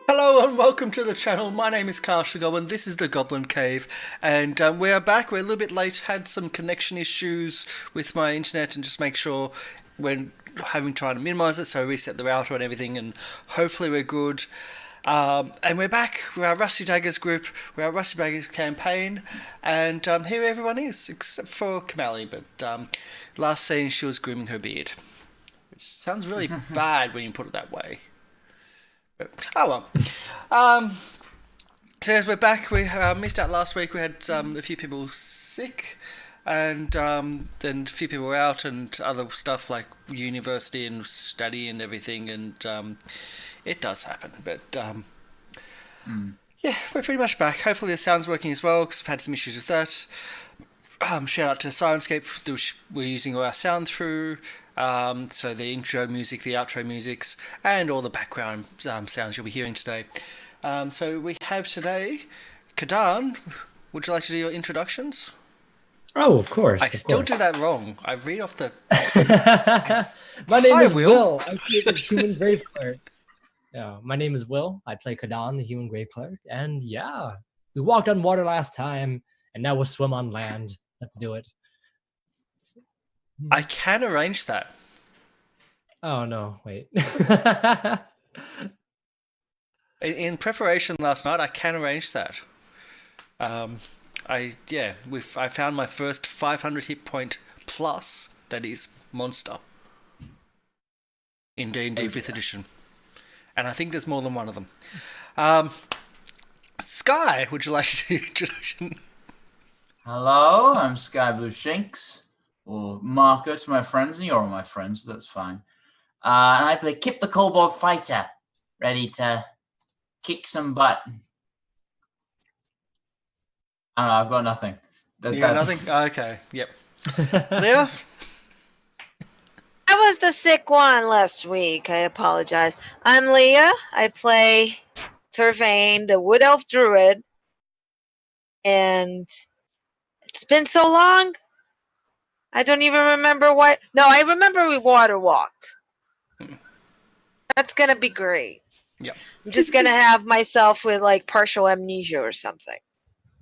Hello and welcome to the channel. My name is Karsh the Goblin. This is the Goblin Cave, and we are back. We're a little bit late. Had some connection issues with my internet, and just make sure when trying to minimize it, so reset the router and everything, and hopefully we're good. And we're back. We're our Rusty Daggers group. We're our Rusty Daggers campaign, and here everyone is except for Kamali. But last scene she was grooming her beard, which sounds really bad when you put it that way. Oh well. So as we're back, we missed out last week. We had a few people sick, and then a few people were out, and other stuff like university and study and everything. And it does happen, but yeah, we're pretty much back. Hopefully the sound's working as well, because we've had some issues with that. Shout out to Syrinscape, which we're using all our sound through. So the intro music, the outro musics, and all the background sounds you'll be hearing today. So we have today, Kadan, would you like to do your introductions? Oh, of course. I still do that wrong. I read off the... My name is Will. Will. I play the human grave cleric. Yeah, my name is Will. I play Kadan, the human grave cleric. And yeah, we walked on water last time, and now we'll swim on land. Let's do it. I can arrange that. Oh, no, wait. In preparation last night, I can arrange that. I found my first 500 hit point plus, that is, monster. In D&D 5th edition. And I think there's more than one of them. Sky, would you like to do your introduction? Hello, I'm Sky Blue Shinks, or Marco to my friends, and you're all my friends, so that's fine. And I play Kip the Kobold Fighter, ready to kick some butt. I don't know, I've got nothing. You got nothing? Okay, yep. Leah? I was the sick one last week. I apologize. I'm Leah. I play Thurvane, the Wood Elf Druid. And it's been so long. I don't even remember what. No, I remember we water walked. That's going to be great. Yeah. I'm just going to have myself with like partial amnesia or something.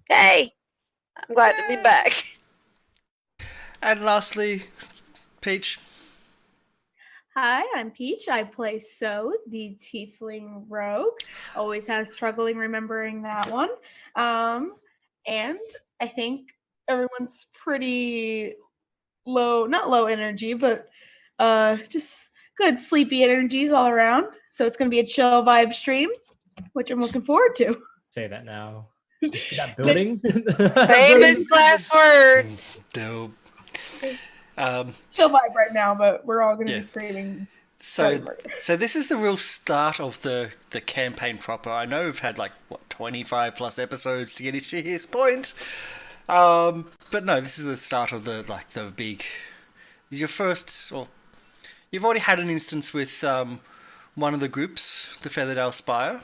Hey. I'm glad to be back. And lastly, Peach. Hi, I'm Peach. I play So, the Tiefling Rogue. Always have struggling remembering that one. And I think everyone's pretty low, not low energy, but just good sleepy energies all around. So it's going to be a chill vibe stream, which I'm looking forward to. Say that now. You see that building? Famous last words. Dope. Chill vibe right now, but we're all going to Yeah. be screaming. So this is the real start of the campaign proper. I know we've had 25 plus episodes to get to his point. But no, this is the start of the big. Your first, or you've already had an instance with one of the groups, the Featherdale Spire.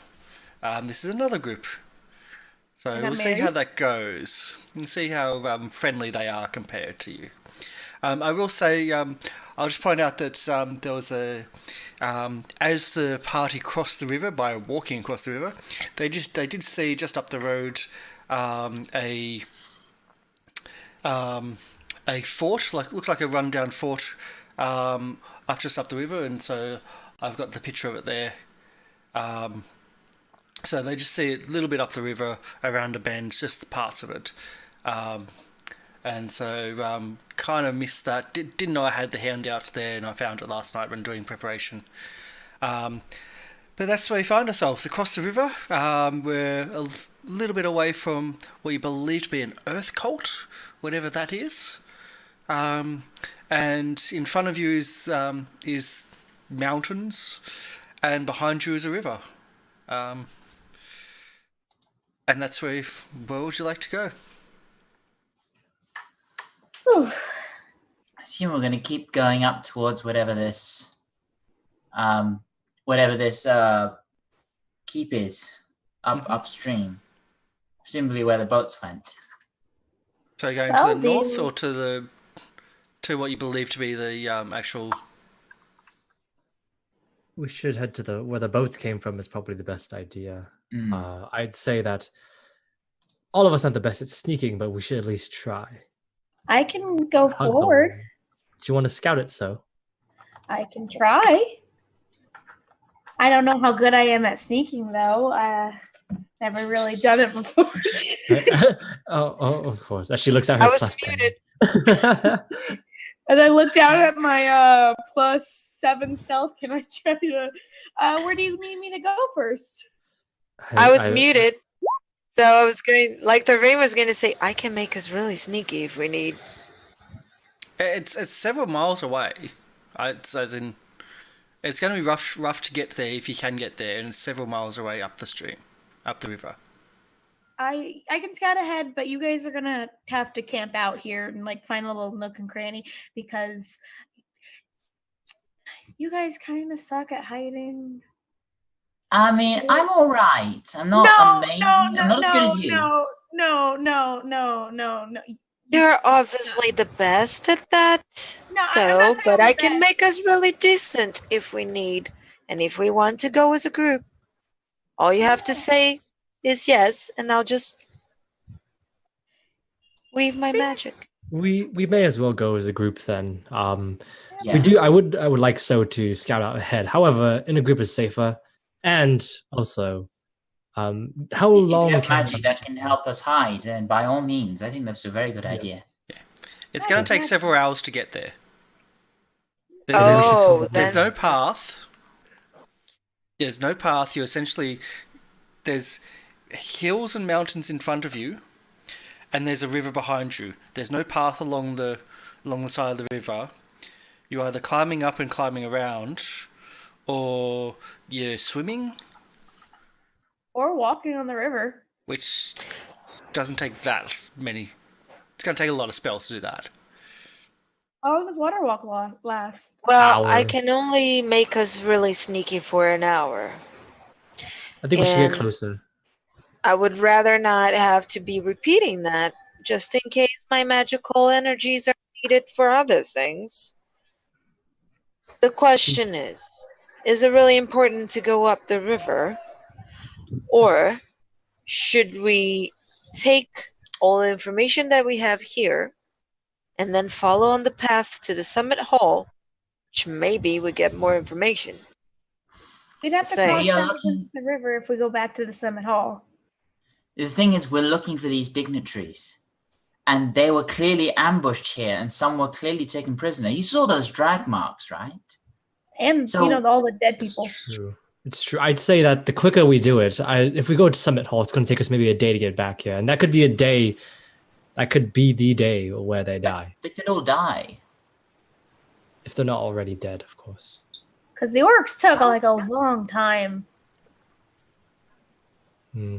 This is another group. So we'll see how that goes and see how friendly they are compared to you. I will say, I'll just point out that there was as the party crossed the river by walking across the river, they did see just up the road a fort, looks like a rundown fort just up the river, and so I've got the picture of it there. So they just see it a little bit up the river around a bend, just the parts of it. And so kind of missed that. Didn't know I had the handout there, and I found it last night when doing preparation. But that's where we find ourselves, across the river. We're a little bit away from what you believe to be an earth cult, whatever that is. And in front of you is mountains, and behind you is a river. And that's where would you like to go? I assume we're going to keep going up towards whatever this keep is, upstream, presumably where the boats went. So going to the north, or to what you believe to be the actual. We should head to where the boats came from is probably the best idea. I'd say that all of us aren't the best at sneaking, but we should at least try. I can go forward. Do you want to scout it, so? I can try. I don't know how good I am at sneaking, though. Never really done it before. oh, of course. As she looks at her I was plus muted. 10. And I look down at my +7 stealth. Can I try to... where do you need me to go first? I was muted. So I was going... the rain was going to say, I can make us really sneaky if we need. It's several miles away. It's going to be rough to get there if you can get there, and it's several miles away up the river. I can scout ahead, but you guys are gonna have to camp out here and find a little nook and cranny, because you guys kind of suck at hiding. I mean, I'm all right. I'm not amazing. I'm not as good as you. No. You're obviously the best at that. But I can make us really decent if we need, and if we want to go as a group. All you have to say is yes, and I'll just weave my magic. We may as well go as a group then. Yeah. We do. I would like so to scout out ahead. However, in a group is safer, and also, how long have magic that can help us hide? And by all means, I think that's a very good idea. Yeah, it's going to take several hours to get there. There's no path. There's no path. There's hills and mountains in front of you, and there's a river behind you. There's no path along the side of the river. You're either climbing up and climbing around, or you're swimming, or walking on the river, which doesn't take that many. It's going to take a lot of spells to do that. How long does water walk last? Well, I can only make us really sneaky for an hour. I think we should get closer. I would rather not have to be repeating that, just in case my magical energies are needed for other things. The question is it really important to go up the river? Or should we take all the information that we have here, and then follow on the path to the summit hall, which maybe we get more information. We'd have to Say- cross We are down looking- the river if we go back to the Summit Hall. The thing is, we're looking for these dignitaries. And they were clearly ambushed here, and some were clearly taken prisoner. You saw those drag marks, right? And, So- all the dead people. It's true. It's true. I'd say that the quicker we do it, if we go to Summit Hall, it's going to take us maybe a day to get back here, and that could be a day. That could be the day where they die, They could all die. if they're not already dead, of course. Because the orcs took like a long time. Hmm.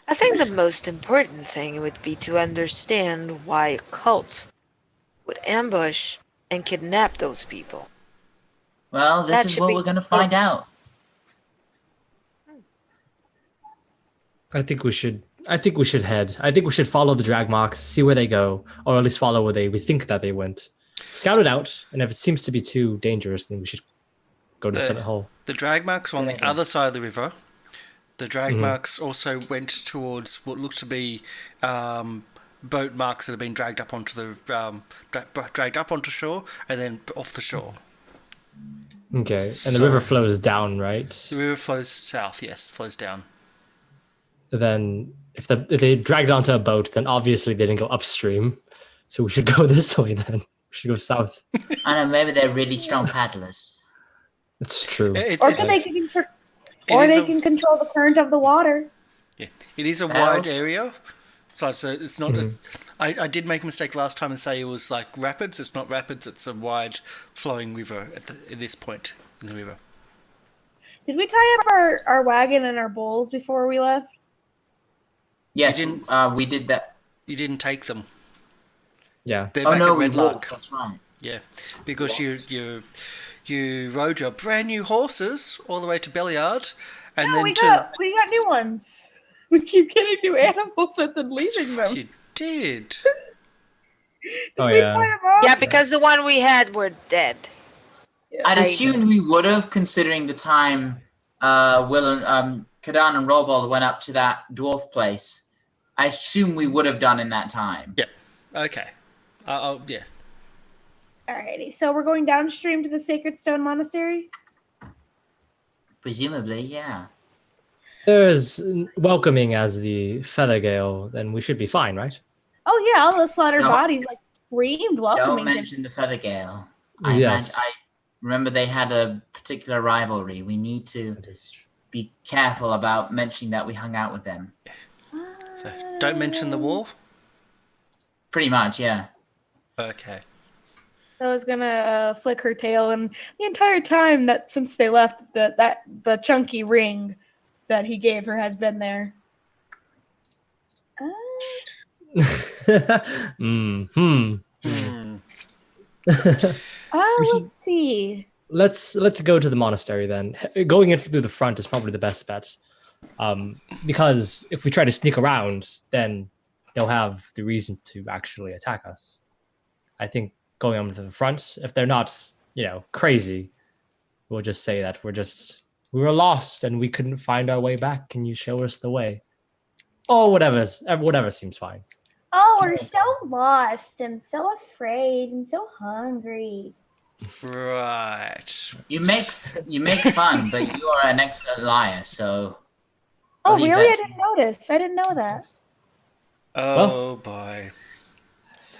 I think the most important thing would be to understand why a cult would ambush and kidnap those people. Well, this That is should what be we're going to find out. I think we should. I think we should head. I think we should follow the drag marks, see where they go, or at least follow where we think that they went. Scout it out, and if it seems to be too dangerous, then we should go to Summit Hall. The drag marks were on the other side of the river. The drag marks also went towards what looked to be boat marks that have been dragged up onto the dragged up onto shore and then off the shore. Okay, and the So- river flows down, right? The river flows south. Yes, flows down. Then if they dragged it onto a boat, then obviously they didn't go upstream. So we should go this way then. We should go south. I know, maybe they're really strong paddlers. It's true. It's, Or it's- they can control, it or is they a- can control the current of the water. Yeah, it is a That wide also- area. So it's not. I did make a mistake last time and say it was like rapids. It's not rapids. It's a wide flowing river at this point in the river. Did we tie up our wagon and our bowls before we left? Yes, You didn't- we did that. You didn't take them. Yeah. They're Oh back no, at we Red walked. Lark. That's right. Yeah, because you rode your brand new horses all the way to Belliard, and No, then we to got new ones. We keep getting new animals and then leaving them. you did. Oh We yeah. find them all. Yeah, because the one we had were dead. I'd I- assume we would have, considering the time Will and Kadan and Robald went up to that dwarf place. I assume we would have done in that time. Yeah. Okay. Yeah. Alrighty, so we're going downstream to the Sacred Stone Monastery. Presumably, yeah. They're as welcoming as the Feathergale, then we should be fine, right? Oh yeah, all those slaughtered No. bodies like screamed Don't welcoming to mention the Feathergale. Yes. I remember they had a particular rivalry. We need to That is true. be careful about mentioning that we hung out with them. So don't mention the war. Pretty much, yeah. Okay. I was gonna flick her tail, and the entire time that since they left, the chunky ring that he gave her has been there. Hmm. Hmm. Let's see. Let's go to the monastery then. Going in through the front is probably the best bet, because if we try to sneak around, then they'll have the reason to actually attack us. I think going on to the front, if they're not, crazy, we'll just say that we were lost and we couldn't find our way back. Can you show us the way? Oh, whatever seems fine. Oh, we're so lost and so afraid and so hungry. Right. You make fun, but you are an excellent liar, so Oh, Believe really? I that. didn't notice. I didn't know that. Oh boy.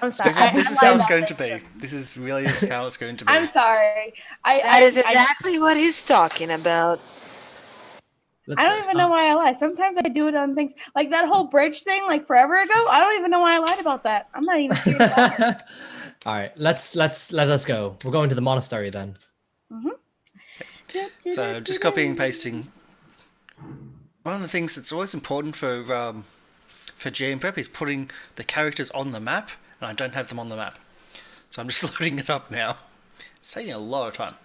I'm sorry. This is I how lied it's about going it. to be. This is really how it's going to be. I'm sorry. That is exactly what he's talking about. I don't even know why I lie. Sometimes I do it on things like that whole bridge thing, like forever ago. I don't even know why I lied about that. I'm not even scared about it. All right, let us go. We're going to the monastery then. So just copying and pasting. One of the things that's always important for GM prep is putting the characters on the map, and I don't have them on the map, so I'm just loading it up now. It's taking a lot of time.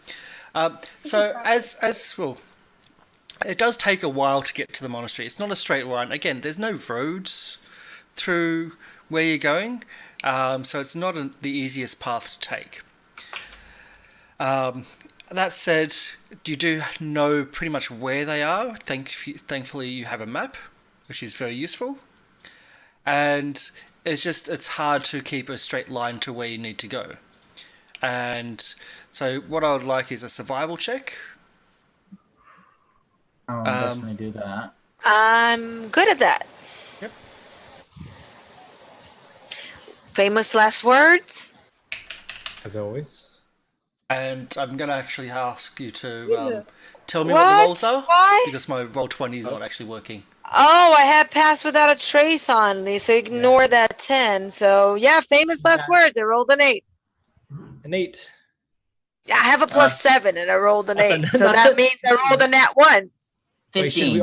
So as well, it does take a while to get to the monastery. It's not a straight run. Again, there's no roads through where you're going, so it's not the easiest path to take. That said, you do know pretty much where they are. Thankfully, you have a map, which is very useful. and it's hard to keep a straight line to where you need to go. And so what I would like is a survival check. I'll definitely do that. I'm good at that. Yep. Famous last words. As always. And I'm going to actually ask you to Jesus. tell me what the What? rolls are. Why? Because my roll 20 is not actually working. Oh, I had passed without a trace on me, so ignore that 10. So, yeah, famous last words. I rolled an 8. An 8. Yeah, I have a plus 7, and I rolled an that's 8. a- So that's that a- means I rolled a nat 1. Wait, 15.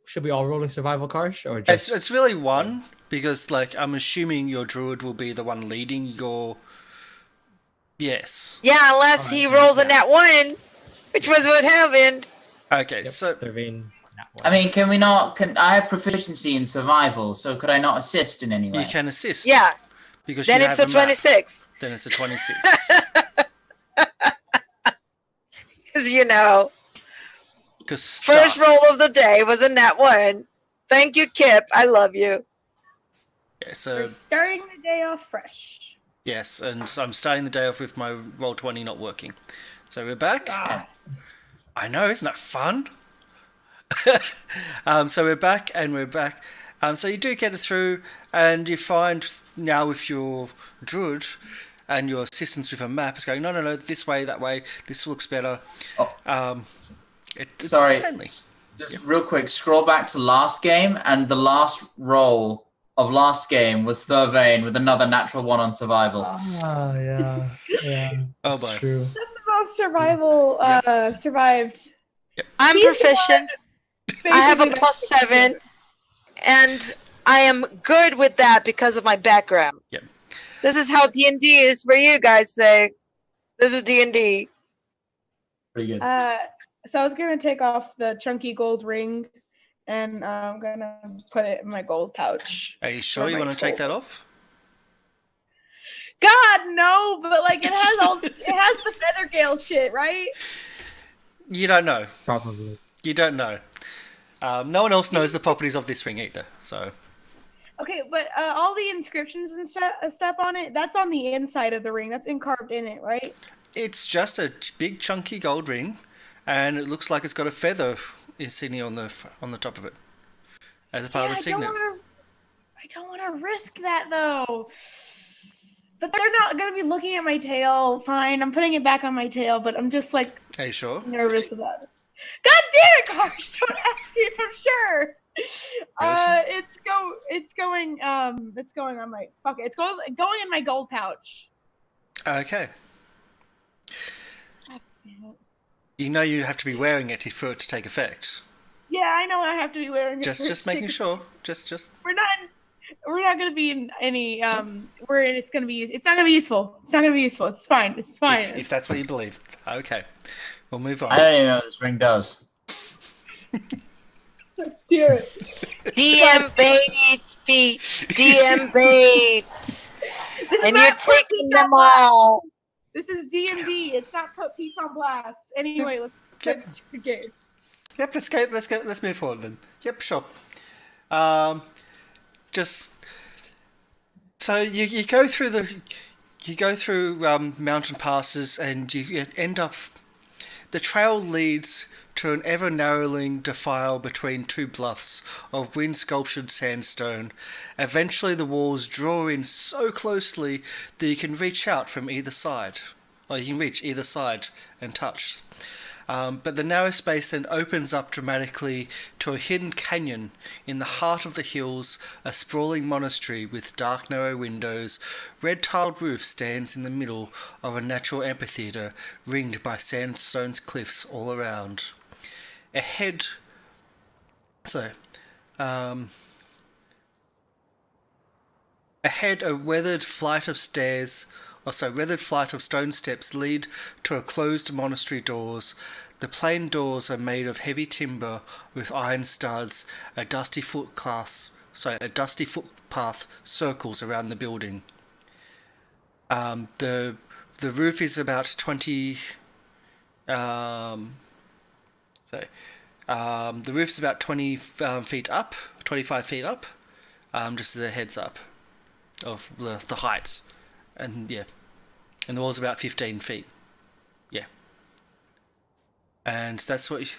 should we all rolling survival, Karsh, or just It's really 1, because like I'm assuming your druid will be the one leading your... Yes. Yeah, unless he rolls a nat 1, which was what happened. Okay, Yep, so... they're being that one. I mean, can we not? Can I have proficiency in survival? So could I not assist in any way? You can assist. Yeah, Because then you it's have a map. 26. Then it's a 26. Because, you know, Because first roll of the day was a nat 1. Thank you, Kip. I love you. Yeah, so We're starting the day off fresh. yes, and so I'm starting the day off with my roll 20 not working. So we're back. Ah, I know, isn't that fun? So we're back, and we're back. So you do get it through, and you find now with your druid and your assistants with a map, it's going, no, this way, that way, this looks better. Oh. It's Sorry, friendly. just real quick. Scroll back to last game, and the last roll of last game was Thurvane with another natural 1 on survival. Ah, yeah. Oh, That's boy. true. most survival survived. I'm He's the proficient. I have a Basically, plus 7, and I am good with that because of my background. Yep. This is how D&D is for you guys. Say, this is D&D. Pretty good. So I was gonna take off the chunky gold ring, and I'm gonna put it in my gold pouch. Are you sure for you my want to take that tools. off? God no, but like it has the Feathergale shit, right? You don't know. Probably. You don't know. No one else knows the properties of this ring either. So Okay, but all the inscriptions and stuff on it, that's on the inside of the ring. That's carved in it, right? it's just a big chunky gold ring, and it looks like it's got a feather insignia on the top of it as a part of the signet. I don't want to risk that though. But they're not gonna be looking at my tail. Fine, I'm putting it back on my tail, but I'm just like Are you sure? nervous about it. God damn it, Karsh! Don't ask me if I'm sure. It's going on my fuck it. It's going in my gold pouch. Okay. God damn it. You know you have to be wearing it for it to take effect. Yeah, I know I have to be wearing it. Just making sure. Just We're not gonna be in any it's not gonna be useful. It's not gonna be useful. It's fine. It's fine. if that's what you believe. Okay. We'll move on. I don't even know what this ring does. Dear it. DM bait, Peach. DM bait. This is And not you're put taking Peach on them blast. all. This is D&D. It's not put Peach on blast. Anyway, let's get to the game. Yep, let's move forward then. Yep, sure. Just so you go through mountain passes, and you end up. The trail leads to an ever narrowing defile between two bluffs of wind sculptured sandstone. Eventually, the walls draw in so closely that you can reach out from either side, or you can reach either side and touch. But the narrow space then opens up dramatically to a hidden canyon in the heart of the hills. A sprawling monastery with dark narrow windows, red tiled roof stands in the middle of a natural amphitheatre ringed by sandstone cliffs all around. Ahead a weathered flight of stone steps lead to a closed monastery doors. The plain doors are made of heavy timber with iron studs. A dusty footpath circles around the building. The roof is about 20. The roof's about 20 feet up, 25 feet up. just as a heads up of the heights. And yeah, and the wall's about 15 feet. Yeah. And that's what is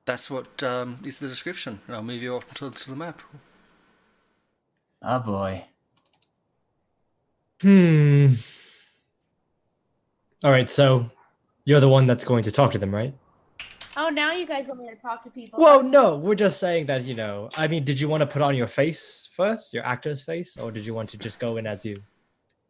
the description. And I'll move you on to the map. Oh boy. All right, so you're the one that's going to talk to them, right? Oh, now you guys want me to talk to people. Well, no, we're just saying that, I mean, did you want to put on your face first, your actor's face, or did you want to just go in as you?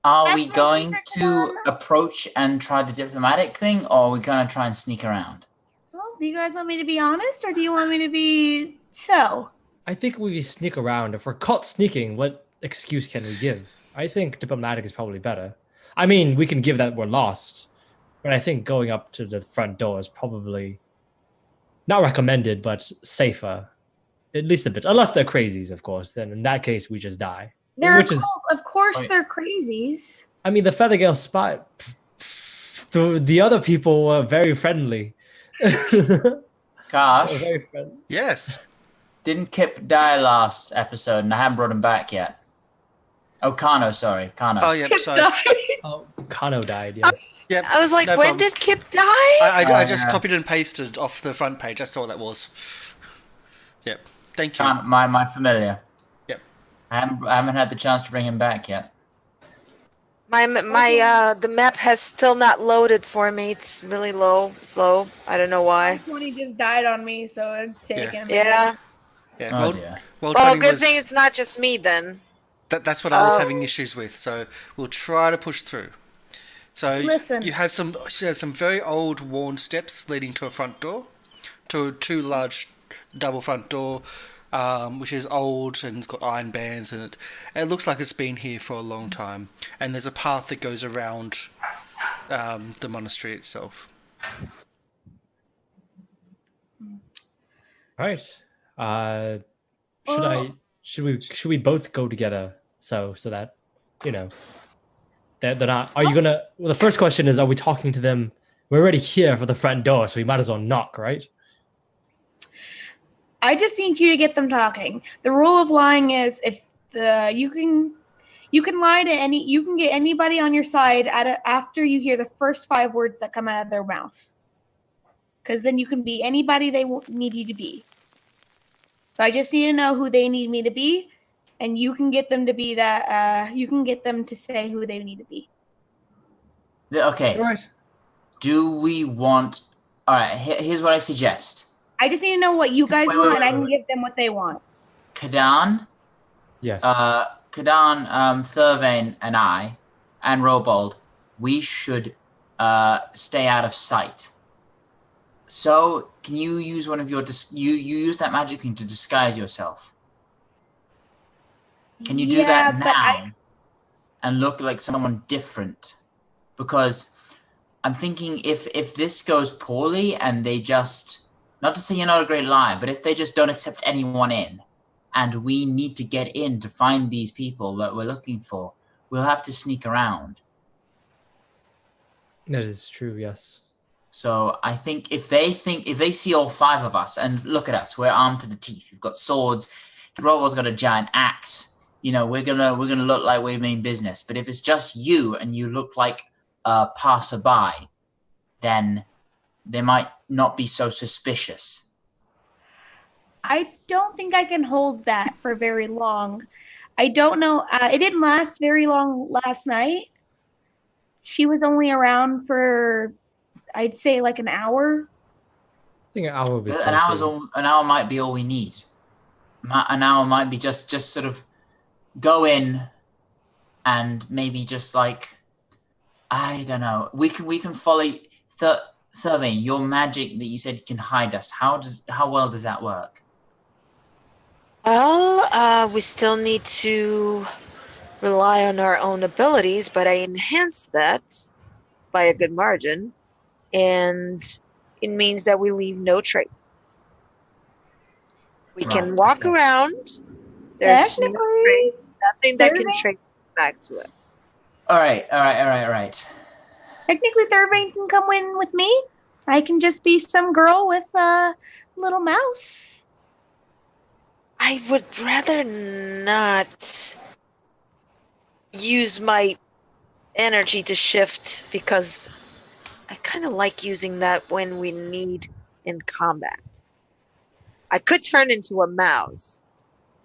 Are That's we my going favorite to one. approach and try the diplomatic thing, or are we going to try and sneak around? Well, do you guys want me to be honest, or do you want me to be so? I think we sneak around. If we're caught sneaking, what excuse can we give? I think diplomatic is probably better. I mean, we can give that we're lost, but I think going up to the front door is probably not recommended, but safer, at least a bit. Unless they're crazies, of course. Then in that case, we just die. Of course, Wait. they're crazies. I mean, the Feathergale spot. The other people were very friendly. Gosh, Very friendly. Yes. didn't Kip die last episode, and I haven't brought him back yet? Oh, Kano, sorry, Kano. Oh, yep, sorry. Oh, Kano died. Yes. Yep. I was like, no when problem. did Kip die? I just yeah. copied and pasted off the front page. That's all that was. Yep. Thank you. Kano, my familiar. Yep. I haven't had the chance to bring him back yet. The map has still not loaded for me. It's really slow. I don't know why. 20 just died on me, so it's taken. Yeah. Yeah. Oh dear. Well, Well, 20 good was- thing it's not just me then. That's what I was having issues with. So we'll try to push through. So Listen. you have some very old worn steps leading to a front door, to two large double front door, which is old and it's got iron bands in it. It looks like it's been here for a long time. And there's a path that goes around the monastery itself. Right. Should we both go together so that they're not. Are you gonna? Well, the first question is, are we talking to them? We're already here for the front door, so we might as well knock, right? I just need you to get them talking. The rule of lying is if you can lie to you can get anybody on your side after you hear the first 5 words that come out of their mouth. Because then you can be anybody they need you to be. So I just need to know who they need me to be, and you can get them to be that. You can get them to say who they need to be. Okay. All right. Do we want? All right. Here's what I suggest. I just need to know what you guys Wait, want, and I wait. can give them what they want. Kadan, Yes. Thurvane, and I, and Robold, we should stay out of sight. So, can you use one of your you use that magic thing to disguise yourself? Can you do Yeah, that but now and look like someone different? Because I'm thinking if this goes poorly and they just, not to say you're not a great liar, but if they just don't accept anyone in, and we need to get in to find these people that we're looking for, we'll have to sneak around. That is true. Yes. So I think if they see all 5 of us, and look at us, we're armed to the teeth. We've got swords. Robo's got a giant axe. We're gonna look like we mean business. But if it's just you and you look like a passerby, then they might not be so suspicious. I don't think I can hold that for very long. I don't know. It didn't last very long last night. She was only around for, I'd say, like an hour. I think an hour would be An plenty. hour might be all we need. An hour might be just sort of go in and maybe just like, I don't know. We can follow Thurvane, your magic that you said can hide us. How well does that work? Well, we still need to rely on our own abilities, but I enhanced that by a good margin, and it means that we leave no trace. We can Right, walk okay. around. There's no Technically, trace, nothing that can Thurvane- trace back to us. All right. technically, Thurvane can come in with me. I can just be some girl with a little mouse. I would rather not use my energy to shift because I kind of like using that when we need in combat. I could turn into a mouse,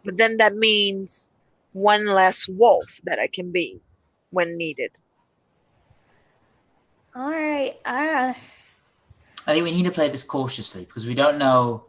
but then that means one less wolf that I can be when needed. All right. I think we need to play this cautiously because we don't know